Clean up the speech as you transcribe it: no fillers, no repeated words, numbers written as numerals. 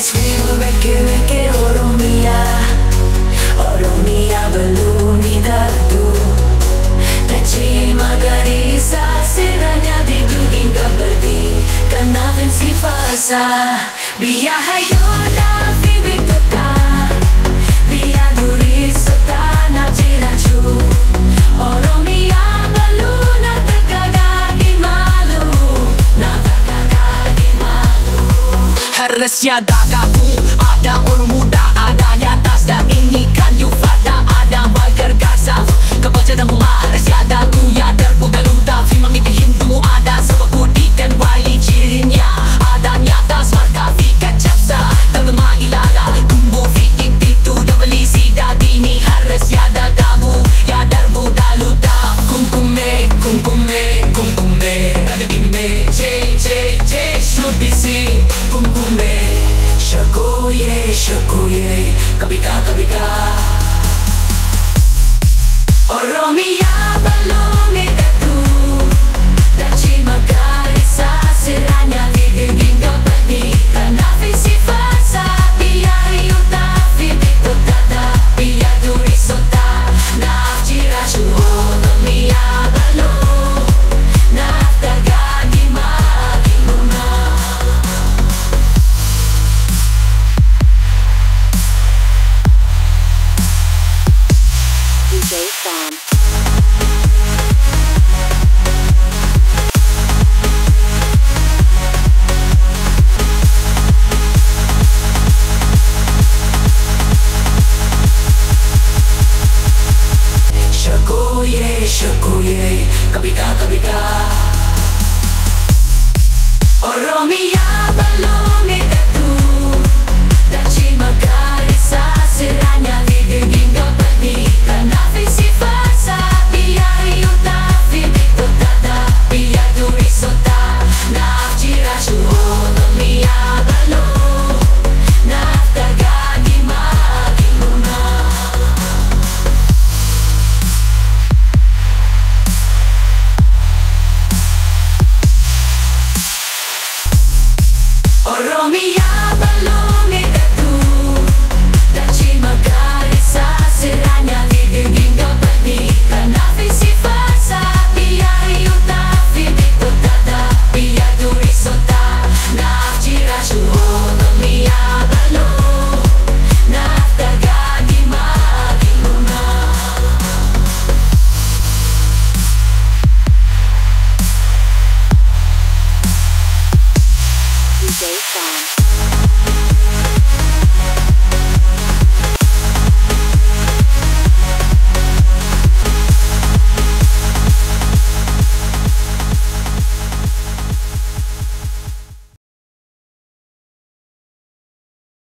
Scrivo vecchie Oromia belunida tu Tercima garisa Siranya diduga berdi Karena vensi fasa Biar hayona Fibi teka Biar duri serta Naci-nacu Oromia beluna terkadang malu Nakakak malu Harusnya dah gabung Ada orang muda Adanya tas dan ini kan Yufada Ada bergergasaf Kebaca dan rumah Harusnya ada Kuya terbuka luda Firman mimpi Hindu Ada sebab kudi dan wali cirinya Adanya tas marka Fika capsa Terlemah ilaga Kumbu fikir itu Dan beli sida dini Harusnya ada kamu Ya terbuka luda Kumkume Ada bime C Should be sing Kumkume Shakoye Kabika Oromia